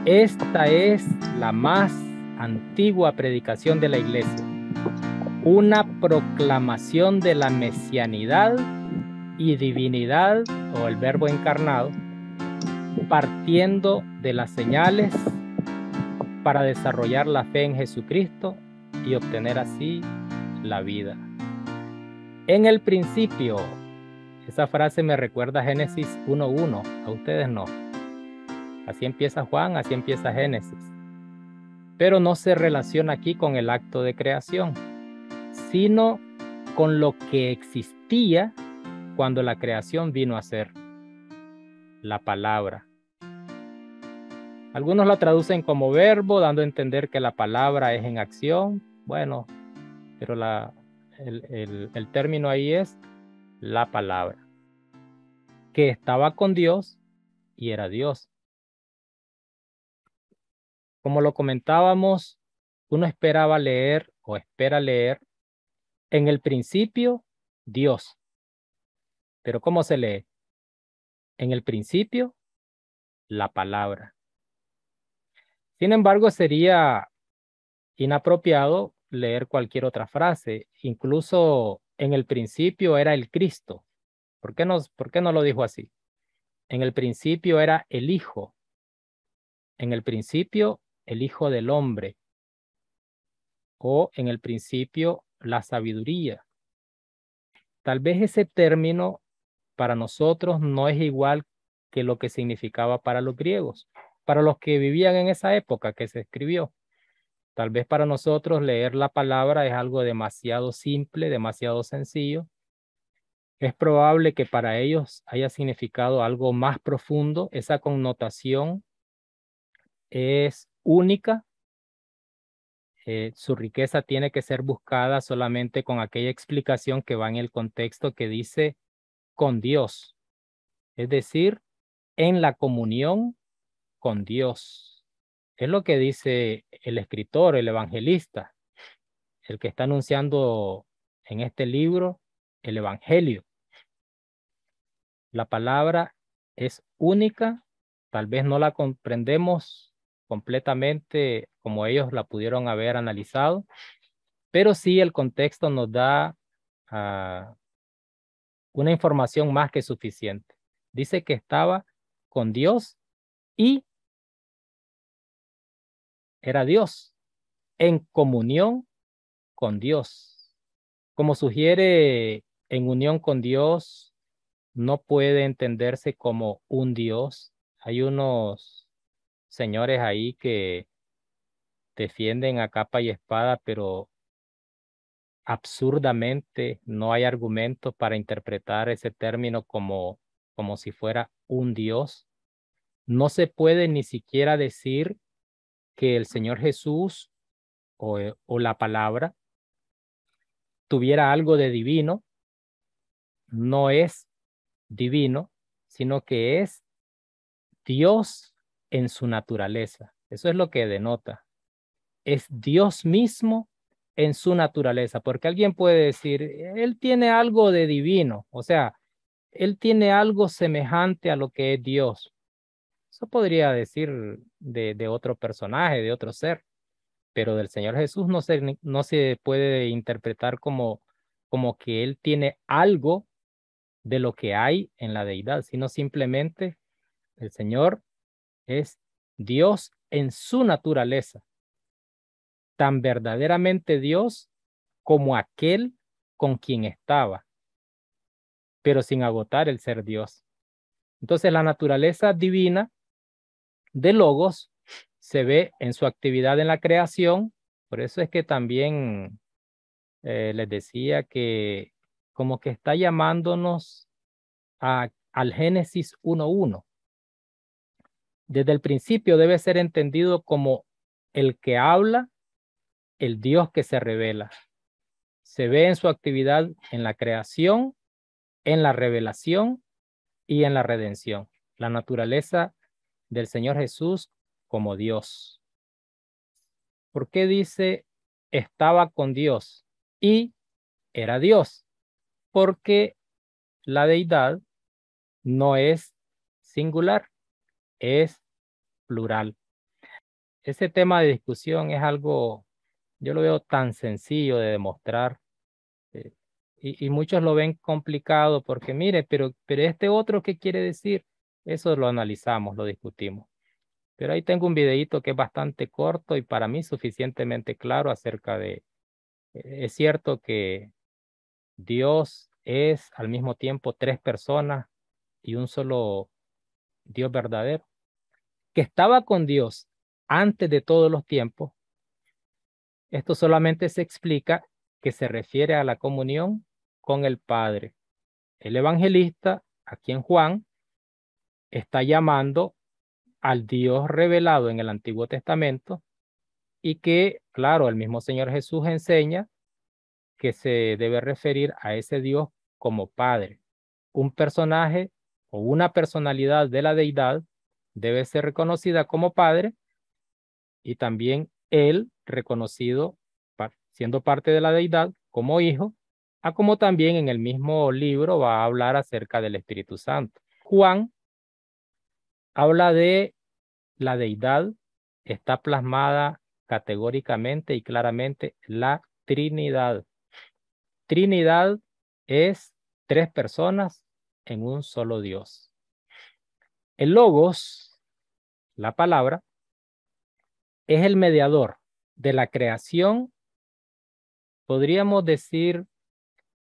Esta es la más antigua predicación de la Iglesia, una proclamación de la mesianidad y divinidad, o el Verbo encarnado, partiendo de las señales para desarrollar la fe en Jesucristo y obtener así la vida. En el principio, esa frase me recuerda a Génesis 1:1, a ustedes no. Así empieza Juan, así empieza Génesis. Pero no se relaciona aquí con el acto de creación, sino con lo que existía cuando la creación vino a ser, la palabra. Algunos la traducen como verbo, dando a entender que la palabra es en acción. Bueno, pero el término ahí es la palabra, que estaba con Dios y era Dios. Como lo comentábamos, uno esperaba leer o espera leer en el principio Dios. Pero ¿cómo se lee? En el principio, la palabra. Sin embargo, sería inapropiado leer cualquier otra frase. Incluso en el principio era el Cristo. ¿Por qué no lo dijo así? En el principio era el Hijo. En el principio, el Hijo del Hombre. O en el principio, la sabiduría. Tal vez ese término para nosotros no es igual que lo que significaba para los griegos, para los que vivían en esa época que se escribió. Tal vez para nosotros leer la palabra es algo demasiado simple, demasiado sencillo. Es probable que para ellos haya significado algo más profundo. Esa connotación es única. Su riqueza tiene que ser buscada solamente con aquella explicación que va en el contexto que dice con Dios, es decir, en la comunión con Dios. Es lo que dice el escritor, el evangelista, el que está anunciando en este libro el evangelio. La palabra es única, tal vez no la comprendemos completamente como ellos la pudieron haber analizado, pero sí el contexto nos da una información más que suficiente. Dice que estaba con Dios y era Dios, en comunión con Dios. Como sugiere, en unión con Dios no puede entenderse como un Dios. Hay unos señores ahí que defienden a capa y espada, pero absurdamente no hay argumentos para interpretar ese término como si fuera un Dios. No se puede ni siquiera decir que el Señor Jesús o la palabra tuviera algo de divino. No es divino, sino que es Dios en su naturaleza. Eso es lo que denota. Es Dios mismo en su naturaleza, porque alguien puede decir, él tiene algo de divino, o sea, él tiene algo semejante a lo que es Dios. Eso podría decir de otro personaje, de otro ser, pero del Señor Jesús no se puede interpretar como que él tiene algo de lo que hay en la deidad, sino simplemente el Señor es Dios en su naturaleza, tan verdaderamente Dios como aquel con quien estaba, pero sin agotar el ser Dios. Entonces la naturaleza divina de Logos se ve en su actividad en la creación. Por eso es que también les decía que como que está llamándonos al Génesis 1:1. Desde el principio debe ser entendido como el que habla, el Dios que se revela. Se ve en su actividad en la creación, en la revelación y en la redención. La naturaleza del Señor Jesús como Dios. ¿Por qué dice estaba con Dios y era Dios? Porque la deidad no es singular, es plural. ese tema de discusión es algo, yo lo veo tan sencillo de demostrar, eh, y muchos lo ven complicado porque mire, pero este otro, ¿qué quiere decir? Eso lo analizamos, lo discutimos. Pero ahí tengo un videíto que es bastante corto y para mí suficientemente claro acerca de, es cierto que Dios es al mismo tiempo tres personas y un solo Dios verdadero, que estaba con Dios antes de todos los tiempos. Esto solamente se explica que se refiere a la comunión con el Padre. El evangelista, aquí en Juan, está llamando al Dios revelado en el Antiguo Testamento y que, claro, el mismo Señor Jesús enseña que se debe referir a ese Dios como Padre. Un personaje o una personalidad de la deidad debe ser reconocida como Padre y también él reconocido siendo parte de la deidad como hijo, a como también en el mismo libro va a hablar acerca del Espíritu Santo. Juan habla de la deidad, está plasmada categóricamente y claramente la Trinidad. Trinidad es tres personas en un solo Dios. El Logos, la palabra, es el mediador de la creación, podríamos decir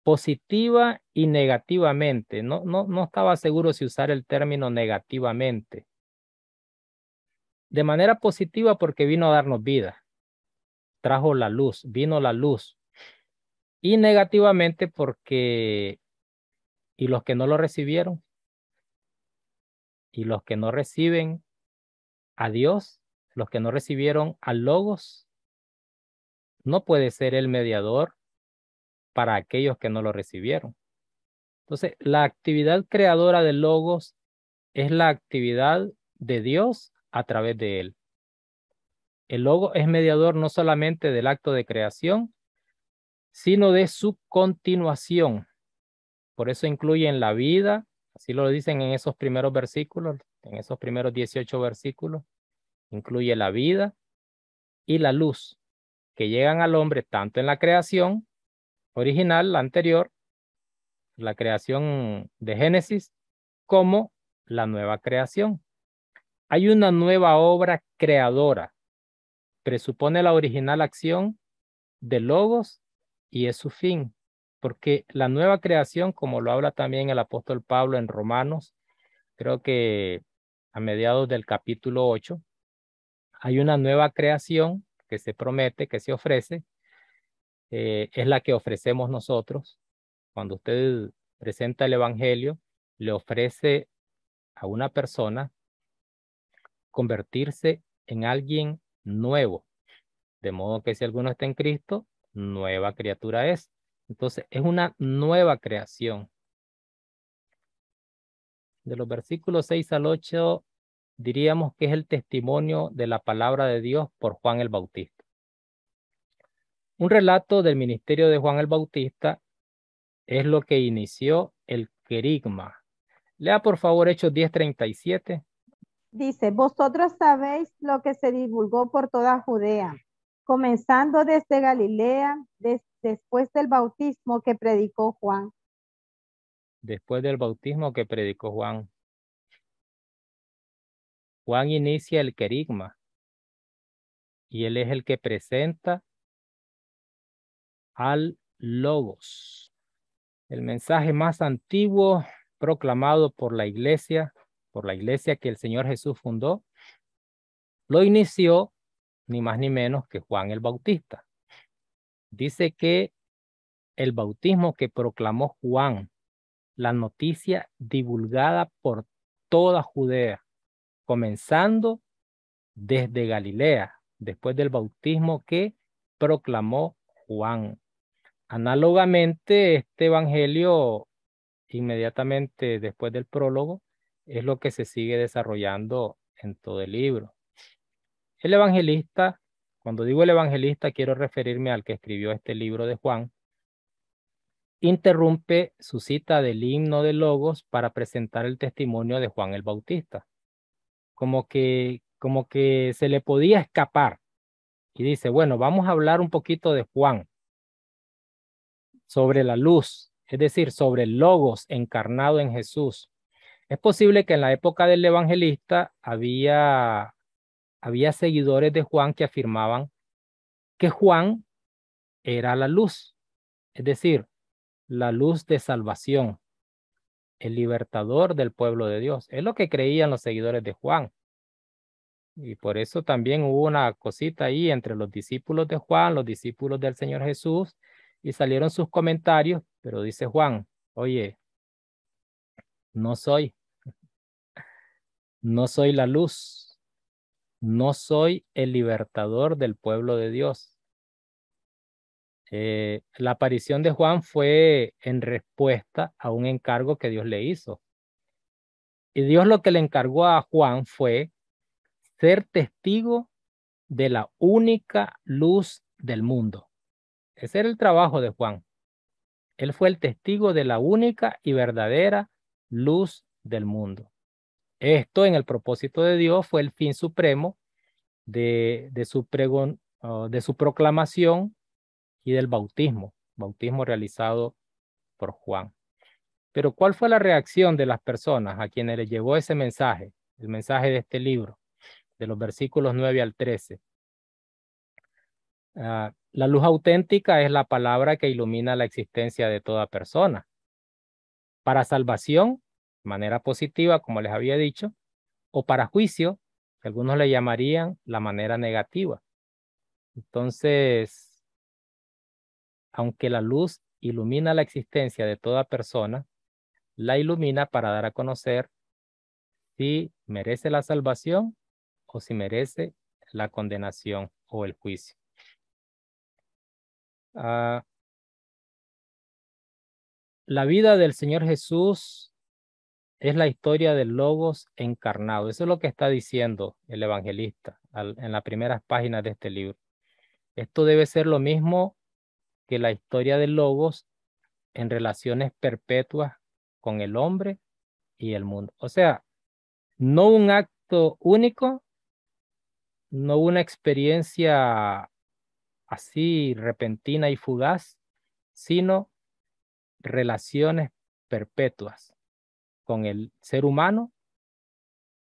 positiva y negativamente. No estaba seguro si usar el término negativamente. De manera positiva porque vino a darnos vida, trajo la luz, vino la luz. Y negativamente porque, y los que no lo recibieron, y los que no reciben a Dios, los que no recibieron al Logos, no puede ser el mediador para aquellos que no lo recibieron. Entonces, la actividad creadora del Logos es la actividad de Dios a través de él. El Logos es mediador no solamente del acto de creación, sino de su continuación. Por eso incluyen la vida, así lo dicen en esos primeros versículos, en esos primeros 18 versículos, incluye la vida y la luz que llegan al hombre tanto en la creación original, la anterior, la creación de Génesis, como la nueva creación. Hay una nueva obra creadora, presupone la original acción de Logos y es su fin, porque la nueva creación, como lo habla también el apóstol Pablo en Romanos, creo que a mediados del capítulo 8, hay una nueva creación que se promete, que se ofrece, es la que ofrecemos nosotros. Cuando usted presenta el Evangelio, le ofrece a una persona convertirse en alguien nuevo. De modo que si alguno está en Cristo, nueva criatura es. Entonces, es una nueva creación. De los versículos 6 al 8, diríamos que es el testimonio de la palabra de Dios por Juan el Bautista. Un relato del ministerio de Juan el Bautista es lo que inició el querigma. Lea por favor Hechos 10:37. Dice, vosotros sabéis lo que se divulgó por toda Judea, comenzando desde Galilea, después del bautismo que predicó Juan. Después del bautismo que predicó Juan. Juan inicia el querigma y él es el que presenta al Logos. El mensaje más antiguo proclamado por la iglesia que el Señor Jesús fundó, lo inició ni más ni menos que Juan el Bautista. Dice que el bautismo que proclamó Juan, la noticia divulgada por toda Judea, comenzando desde Galilea, después del bautismo que proclamó Juan. Análogamente, este evangelio, inmediatamente después del prólogo, es lo que se sigue desarrollando en todo el libro. El evangelista, cuando digo el evangelista, quiero referirme al que escribió este libro de Juan, interrumpe su cita del himno de Logos para presentar el testimonio de Juan el Bautista. Como que como que se le podía escapar. Y dice, bueno, vamos a hablar un poquito de Juan, sobre la luz, es decir, sobre el Logos encarnado en Jesús. Es posible que en la época del evangelista había seguidores de Juan que afirmaban que Juan era la luz, es decir, la luz de salvación, el libertador del pueblo de Dios. Es lo que creían los seguidores de Juan. Y por eso también hubo una cosita ahí entre los discípulos de Juan, los discípulos del Señor Jesús, y salieron sus comentarios, pero dice Juan, oye, no soy, no soy la luz, no soy el libertador del pueblo de Dios. La aparición de Juan fue en respuesta a un encargo que Dios le hizo. Y Dios lo que le encargó a Juan fue ser testigo de la única luz del mundo. Ese era el trabajo de Juan. Él fue el testigo de la única y verdadera luz del mundo. Esto en el propósito de Dios fue el fin supremo de su pregón, de su proclamación y del bautismo realizado por Juan. Pero ¿cuál fue la reacción de las personas a quienes les llegó ese mensaje, el mensaje de este libro, de los versículos 9 al 13? La luz auténtica es la palabra que ilumina la existencia de toda persona. Para salvación, de manera positiva, como les había dicho, o para juicio, que algunos le llamarían la manera negativa. Entonces, aunque la luz ilumina la existencia de toda persona, la ilumina para dar a conocer si merece la salvación o si merece la condenación o el juicio. La vida del Señor Jesús es la historia del Logos encarnado. Eso es lo que está diciendo el evangelista en las primeras páginas de este libro. Esto debe ser lo mismo que la historia del Logos en relaciones perpetuas con el hombre y el mundo. O sea, no un acto único, no una experiencia así repentina y fugaz, sino relaciones perpetuas con el ser humano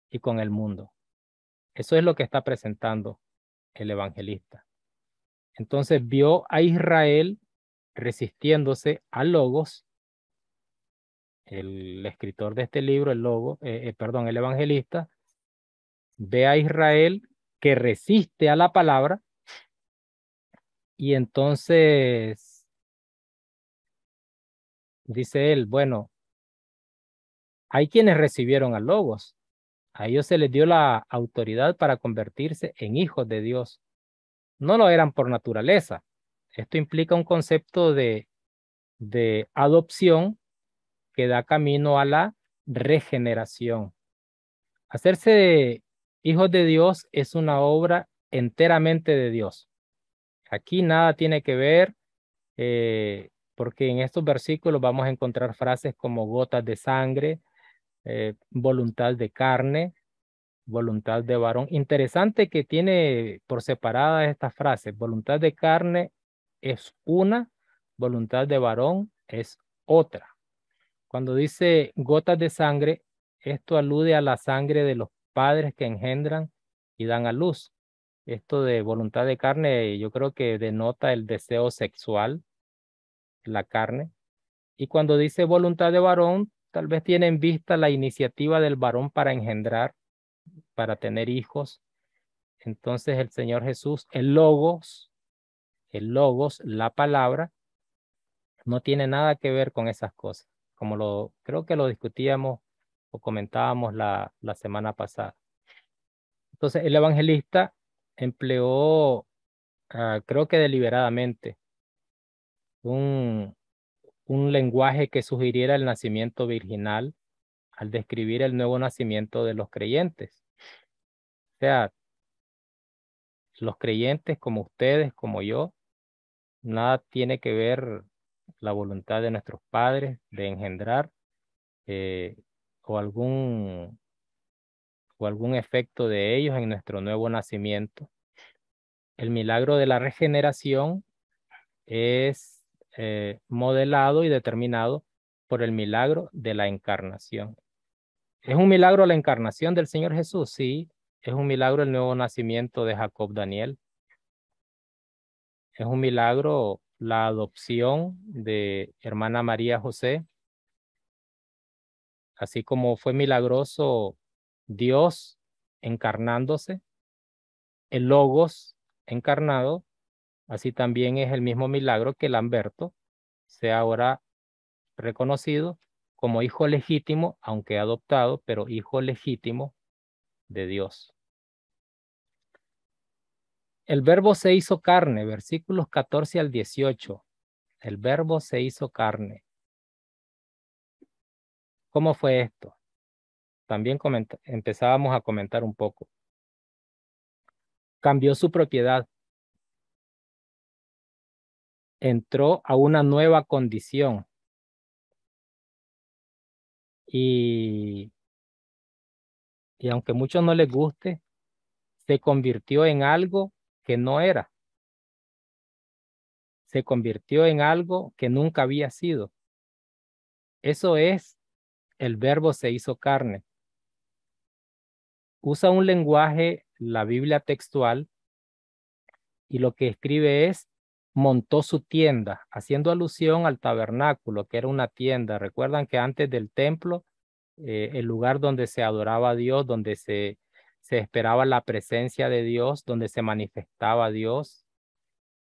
y con el mundo. Eso es lo que está presentando el evangelista. Entonces vio a Israel resistiéndose al Logos, el escritor de este libro, el evangelista, ve a Israel que resiste a la palabra y entonces dice él, bueno, hay quienes recibieron al Logos, a ellos se les dio la autoridad para convertirse en hijos de Dios. No lo eran por naturaleza. Esto implica un concepto de adopción que da camino a la regeneración. Hacerse hijos de Dios es una obra enteramente de Dios. Aquí nada tiene que ver, porque en estos versículos vamos a encontrar frases como gotas de sangre, voluntad de carne, voluntad de varón. Interesante que tiene por separada estas frases. Voluntad de carne es una, voluntad de varón es otra. Cuando dice gotas de sangre, esto alude a la sangre de los padres que engendran y dan a luz. Esto de voluntad de carne, yo creo que denota el deseo sexual, la carne. Y cuando dice voluntad de varón, tal vez tiene en vista la iniciativa del varón para engendrar, para tener hijos. Entonces el Señor Jesús, el logos, la palabra, no tiene nada que ver con esas cosas, como creo que lo discutíamos o comentábamos la semana pasada. Entonces el evangelista empleó, creo que deliberadamente, un, un lenguaje que sugiriera el nacimiento virginal al describir el nuevo nacimiento de los creyentes. O sea, los creyentes como ustedes, como yo, nada tiene que ver la voluntad de nuestros padres de engendrar, eh, o o algún efecto de ellos en nuestro nuevo nacimiento. El milagro de la regeneración es modelado y determinado por el milagro de la encarnación. ¿Es un milagro la encarnación del Señor Jesús? Sí. ¿Es un milagro el nuevo nacimiento de Jacob Daniel? ¿Es un milagro la adopción de hermana María José? Así como fue milagroso Dios encarnándose, el Logos encarnado, así también es el mismo milagro que Lamberto sea ahora reconocido como hijo legítimo, aunque adoptado, pero hijo legítimo de Dios. El verbo se hizo carne, versículos 14 al 18. El verbo se hizo carne. ¿Cómo fue esto? También empezábamos a comentar un poco. Cambió su propiedad. Entró a una nueva condición. Y aunque a muchos no les guste, se convirtió en algo que no era. Se convirtió en algo que nunca había sido. Eso es, el verbo se hizo carne. Usa un lenguaje, la Biblia textual, y lo que escribe es, montó su tienda, haciendo alusión al tabernáculo, que era una tienda. Recuerdan que antes del templo, el lugar donde se adoraba a Dios, donde se esperaba la presencia de Dios, donde se manifestaba Dios,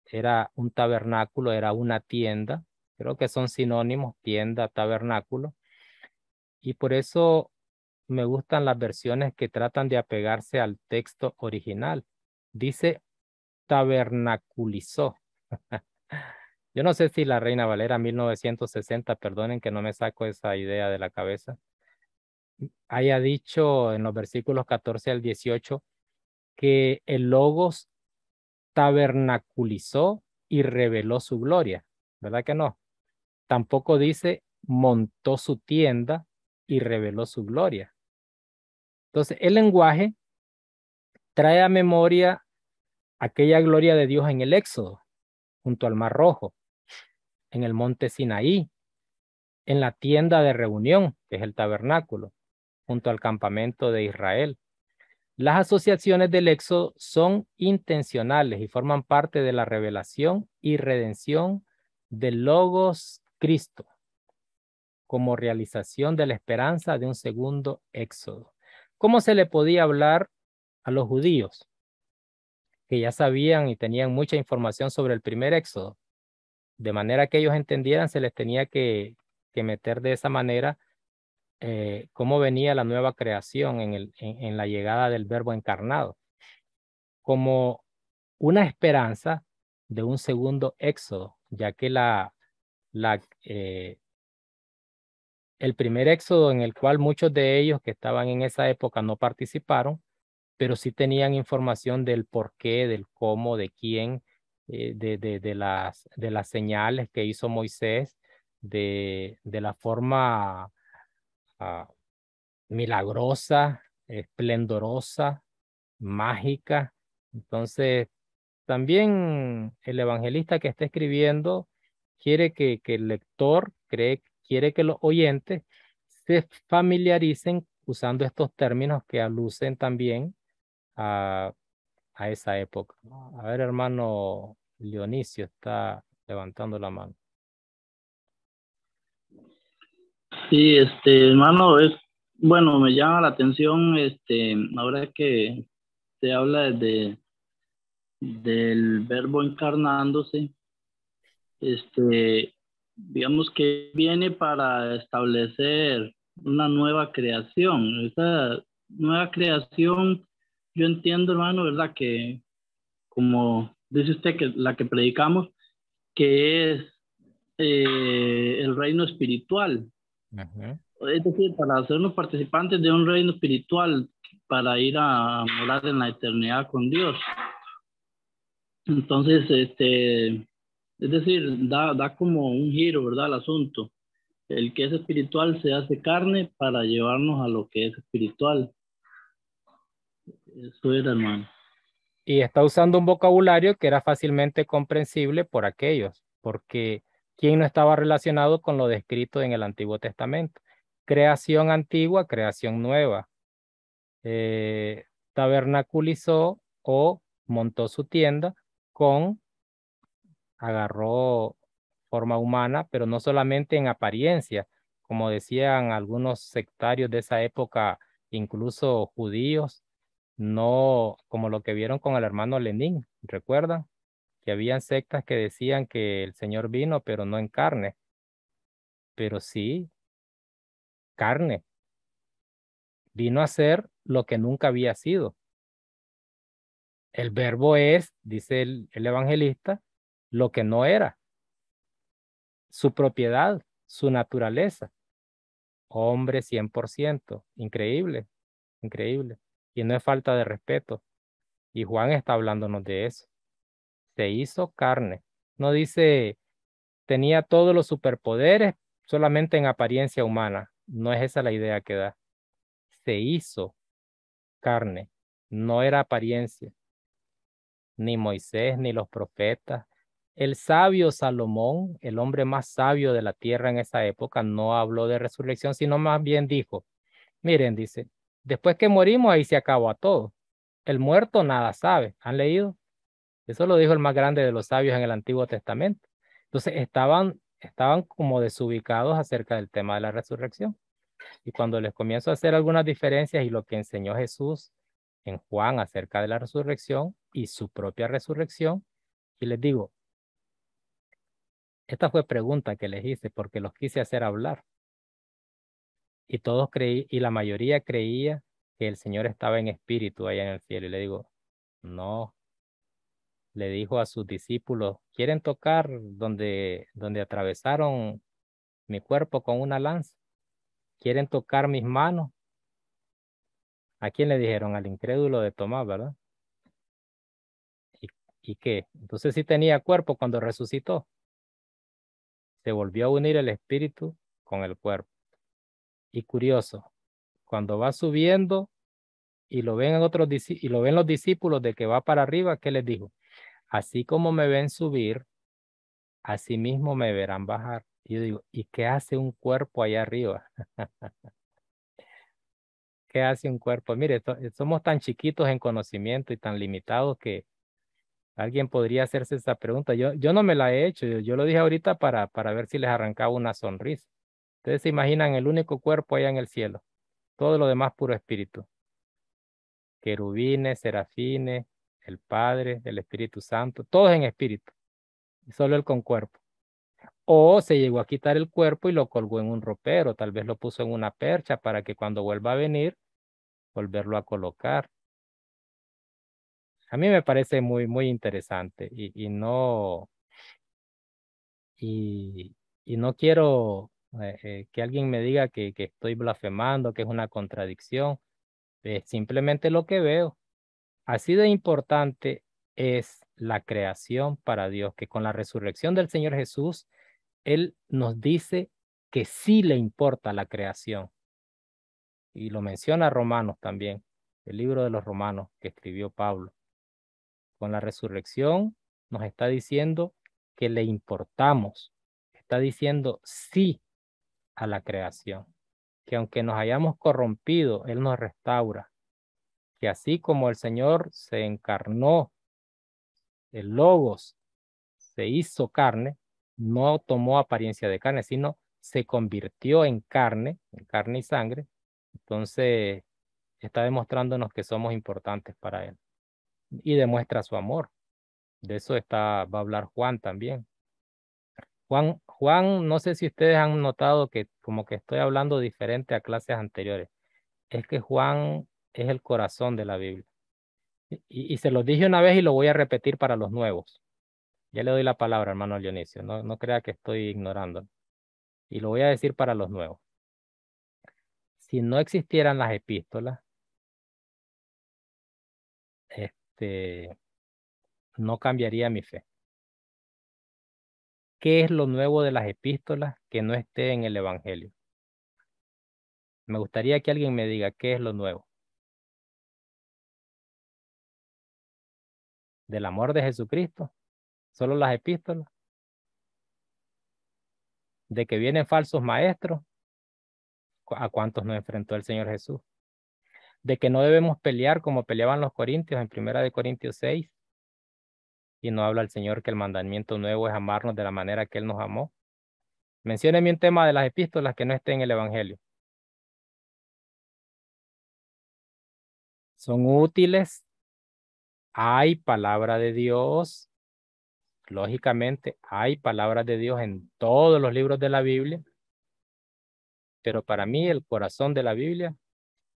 era un tabernáculo, era una tienda. Creo que son sinónimos, tienda, tabernáculo. Y por eso me gustan las versiones que tratan de apegarse al texto original. Dice, tabernaculizó. Yo no sé si la Reina Valera 1960, perdonen que no me saco esa idea de la cabeza, haya dicho en los versículos 14 al 18 que el Logos tabernaculizó y reveló su gloria, ¿verdad que no? Tampoco dice montó su tienda y reveló su gloria. Entonces, el lenguaje trae a memoria aquella gloria de Dios en el Éxodo, junto al Mar Rojo, en el monte Sinaí, en la tienda de reunión, que es el tabernáculo, junto al campamento de Israel. Las asociaciones del Éxodo son intencionales y forman parte de la revelación y redención del Logos Cristo, como realización de la esperanza de un segundo Éxodo. ¿Cómo se le podía hablar a los judíos que ya sabían y tenían mucha información sobre el primer Éxodo? De manera que ellos entendieran, se les tenía que meter de esa manera cómo venía la nueva creación en la llegada del Verbo encarnado, como una esperanza de un segundo éxodo, ya que el primer éxodo en el cual muchos de ellos que estaban en esa época no participaron, pero sí tenían información del por qué, del cómo, de quién, de las señales que hizo Moisés, de la forma milagrosa, esplendorosa, mágica. Entonces, también el evangelista que está escribiendo quiere que el lector, quiere que los oyentes se familiaricen usando estos términos que alucen también a, a esa época. A ver, hermano Dionisio está levantando la mano. Sí, hermano, bueno, me llama la atención, ahora que se habla del verbo encarnándose, digamos que viene para establecer una nueva creación. Esa nueva creación, yo entiendo, hermano, ¿verdad? Que como dice usted, que la que predicamos, que es el reino espiritual. Ujú. Es decir, para hacernos participantes de un reino espiritual, para ir a morar en la eternidad con Dios. Entonces, es decir, da como un giro, ¿verdad? Al asunto. El que es espiritual se hace carne para llevarnos a lo que es espiritual. Eso era, hermano. Y está usando un vocabulario que era fácilmente comprensible por aquellos, porque ¿quién no estaba relacionado con lo descrito en el Antiguo Testamento? Creación antigua, creación nueva. Eh, tabernaculizó o montó su tienda con, agarró forma humana, pero no solamente en apariencia, como decían algunos sectarios de esa época, incluso judíos, no como lo que vieron con el hermano Lenin, ¿recuerdan? Que habían sectas que decían que el Señor vino, pero no en carne, pero sí carne, vino a ser lo que nunca había sido. El verbo es, dice el evangelista, lo que no era, su propiedad, su naturaleza, hombre 100%, increíble, increíble. Y no es falta de respeto. Y Juan está hablándonos de eso. Se hizo carne. No dice tenía todos los superpoderes solamente en apariencia humana. No es esa la idea que da. Se hizo carne. No era apariencia. Ni Moisés, ni los profetas. El sabio Salomón, el hombre más sabio de la tierra en esa época, no habló de resurrección, sino más bien dijo, miren, dice, después que morimos ahí se acabó todo. El muerto nada sabe. ¿Han leído? Eso lo dijo el más grande de los sabios en el Antiguo Testamento. Entonces estaban como desubicados acerca del tema de la resurrección. Y cuando les comienzo a hacer algunas diferencias y lo que enseñó Jesús en Juan acerca de la resurrección y su propia resurrección, y les digo, esta fue pregunta que les hice porque los quise hacer hablar. Y todos creí, y la mayoría creía que el Señor estaba en espíritu allá en el cielo. Y le digo, no, le dijo a sus discípulos, ¿quieren tocar donde atravesaron mi cuerpo con una lanza? ¿Quieren tocar mis manos? ¿A quién le dijeron? Al incrédulo de Tomás, ¿verdad? ¿Y, y qué? Entonces sí tenía cuerpo cuando resucitó. Se volvió a unir el espíritu con el cuerpo. Y curioso, cuando va subiendo y lo ven y lo ven los discípulos de que va para arriba, ¿qué les dijo? Así como me ven subir, así mismo me verán bajar. Y yo digo, ¿y qué hace un cuerpo allá arriba? ¿Qué hace un cuerpo? Mire, somos tan chiquitos en conocimiento y tan limitados que alguien podría hacerse esa pregunta. Yo no me la he hecho, yo lo dije ahorita para ver si les arrancaba una sonrisa. Ustedes se imaginan el único cuerpo allá en el cielo, todo lo demás puro espíritu. Querubines, serafines, el Padre, el Espíritu Santo, todos en espíritu, y solo él con cuerpo. O se llegó a quitar el cuerpo y lo colgó en un ropero, tal vez lo puso en una percha para que cuando vuelva a venir, volverlo a colocar. A mí me parece muy, muy interesante y, y no quiero que alguien me diga que estoy blasfemando, que es una contradicción. Es simplemente lo que veo. Así de importante es la creación para Dios, que con la resurrección del Señor Jesús, Él nos dice que sí le importa la creación. Y lo menciona Romanos también, el libro de los Romanos que escribió Pablo. Con la resurrección nos está diciendo que le importamos. Está diciendo sí a la creación. Que aunque nos hayamos corrompido, Él nos restaura. Que así como el Señor se encarnó, el Logos se hizo carne, no tomó apariencia de carne, sino se convirtió en carne y sangre. Entonces está demostrándonos que somos importantes para Él y demuestra su amor. De eso va a hablar Juan también. Juan, no sé si ustedes han notado que como que estoy hablando diferente a clases anteriores. Es que Juan es el corazón de la Biblia. Y se los dije una vez y lo voy a repetir para los nuevos. Ya le doy la palabra, hermano Dionisio. No crea que estoy ignorando. Y lo voy a decir para los nuevos. Si no existieran las epístolas, este, no cambiaría mi fe. ¿Qué es lo nuevo de las epístolas que no esté en el Evangelio? Me gustaría que alguien me diga qué es lo nuevo. del amor de Jesucristo, solo las epístolas, de que vienen falsos maestros, ¿a cuántos nos enfrentó el Señor Jesús? De que no debemos pelear como peleaban los corintios en 1 Corintios 6, y no habla el Señor que el mandamiento nuevo es amarnos de la manera que Él nos amó. Mencióneme un tema de las epístolas que no esté en el Evangelio. Son útiles, hay palabra de Dios, lógicamente hay palabras de Dios en todos los libros de la Biblia, pero para mí el corazón de la Biblia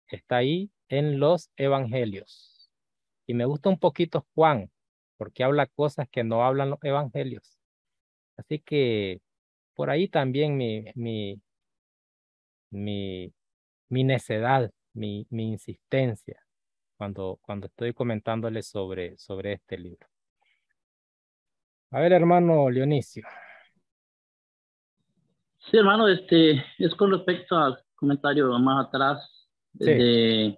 está ahí en los evangelios. Y me gusta un poquito Juan, porque habla cosas que no hablan los evangelios. Así que por ahí también mi necedad, mi insistencia, cuando estoy comentándole sobre este libro. A ver, hermano Leonicio. Sí, hermano, es con respecto al comentario más atrás Sí.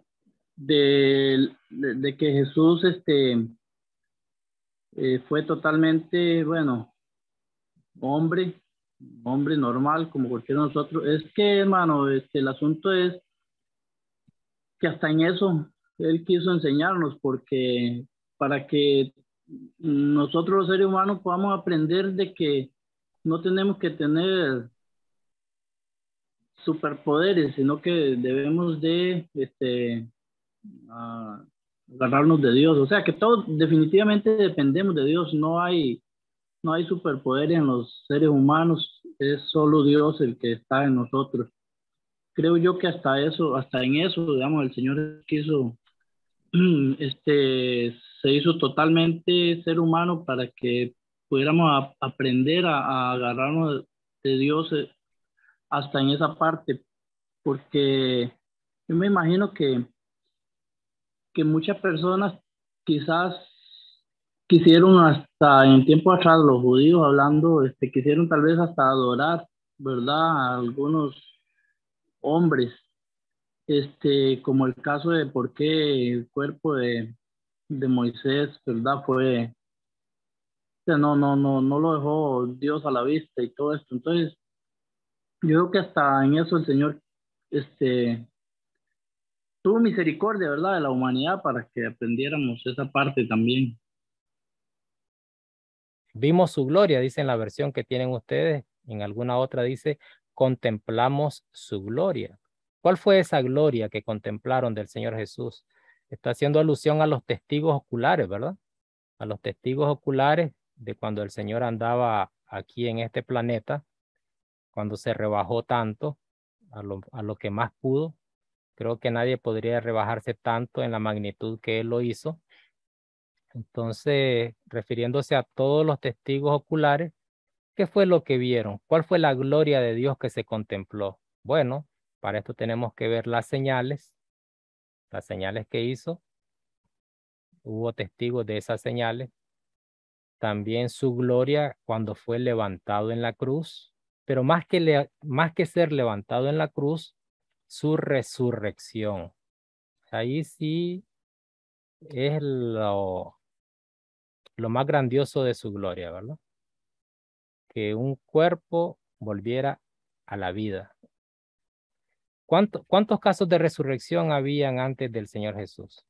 de que Jesús fue totalmente, bueno, hombre normal como cualquiera de nosotros. Es que, hermano, el asunto es que hasta en eso él quiso enseñarnos, porque para que nosotros los seres humanos podamos aprender de que no tenemos que tener superpoderes, sino que debemos de agarrarnos de Dios. O sea, que todos definitivamente dependemos de Dios. No hay superpoderes en los seres humanos, es solo Dios el que está en nosotros. Creo yo que hasta en eso, digamos, el Señor quiso, se hizo totalmente ser humano para que pudiéramos aprender a agarrarnos de Dios, hasta en esa parte, porque yo me imagino que muchas personas quizás quisieron hasta en tiempo atrás, los judíos hablando, quisieron tal vez hasta adorar, ¿verdad? A algunos hombres, como el caso de por qué el cuerpo de Moisés, ¿verdad? Fue, o sea, no lo dejó Dios a la vista y todo esto. Entonces, yo creo que hasta en eso el Señor, tuvo misericordia, ¿verdad? De la humanidad para que aprendiéramos esa parte también. Vimos su gloria, dice en la versión que tienen ustedes. En alguna otra dice, contemplamos su gloria. ¿Cuál fue esa gloria que contemplaron del Señor Jesús? Está haciendo alusión a los testigos oculares, ¿verdad? A los testigos oculares de cuando el Señor andaba aquí en este planeta, cuando se rebajó tanto a lo que más pudo. Creo que nadie podría rebajarse tanto en la magnitud que Él lo hizo. Entonces, refiriéndose a todos los testigos oculares, ¿qué fue lo que vieron? ¿Cuál fue la gloria de Dios que se contempló? Bueno, para esto tenemos que ver las señales que hizo. Hubo testigos de esas señales. También su gloria cuando fue levantado en la cruz, pero más que ser levantado en la cruz, su resurrección. Ahí sí es lo más grandioso de su gloria, ¿verdad? Que un cuerpo volviera a la vida. ¿Cuántos casos de resurrección habían antes del Señor Jesús?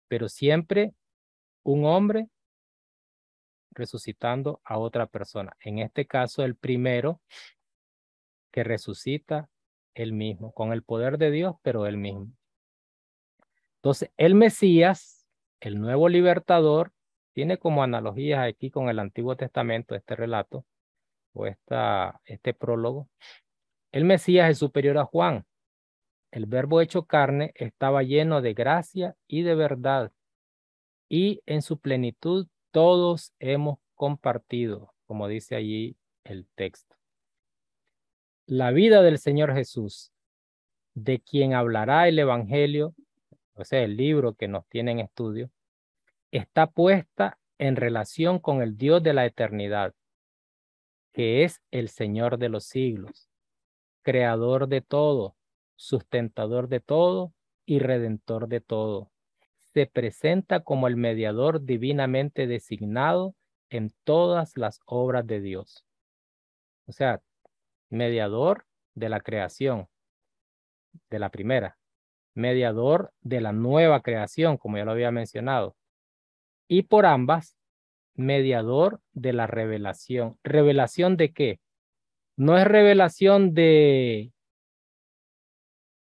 Pero siempre un hombre resucitando a otra persona. En este caso, el primero que resucita él mismo, con el poder de Dios, pero él mismo. Entonces, el Mesías, el nuevo libertador, tiene como analogías aquí con el Antiguo Testamento este relato o este prólogo. El Mesías es superior a Juan. El verbo hecho carne estaba lleno de gracia y de verdad, y en su plenitud todos hemos compartido, como dice allí el texto. La vida del Señor Jesús, de quien hablará el Evangelio, o sea, el libro que nos tiene en estudio, está puesta en relación con el Dios de la eternidad, que es el Señor de los siglos, creador de todo, sustentador de todo y redentor de todo. se presenta como el mediador divinamente designado en todas las obras de Dios. O sea, mediador de la creación, de la primera. Mediador de la nueva creación, como ya lo había mencionado. Y por ambas, mediador de la revelación. ¿Revelación de qué? No es revelación de...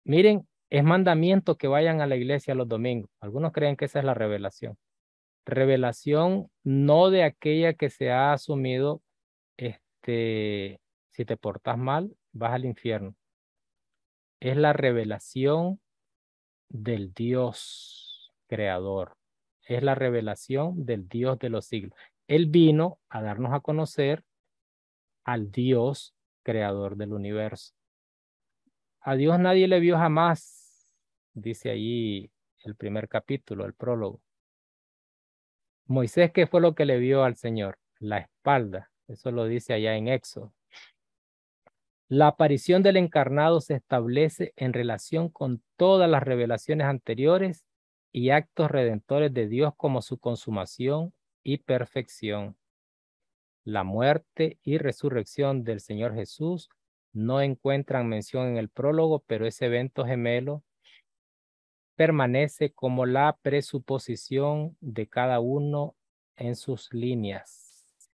Miren, es mandamiento que vayan a la iglesia los domingos. Algunos creen que esa es la revelación. Revelación no de aquella que se ha asumido, si te portas mal, vas al infierno. Es la revelación del Dios creador. Es la revelación del Dios de los siglos. Él vino a darnos a conocer al Dios creador del universo. A Dios nadie le vio jamás, dice allí el primer capítulo, el prólogo. Moisés, ¿qué fue lo que le vio al Señor? La espalda. Eso lo dice allá en Éxodo. La aparición del encarnado se establece en relación con todas las revelaciones anteriores y actos redentores de Dios como su consumación y perfección. La muerte y resurrección del Señor Jesús no encuentran mención en el prólogo, pero ese evento gemelo permanece como la presuposición de cada uno en sus líneas.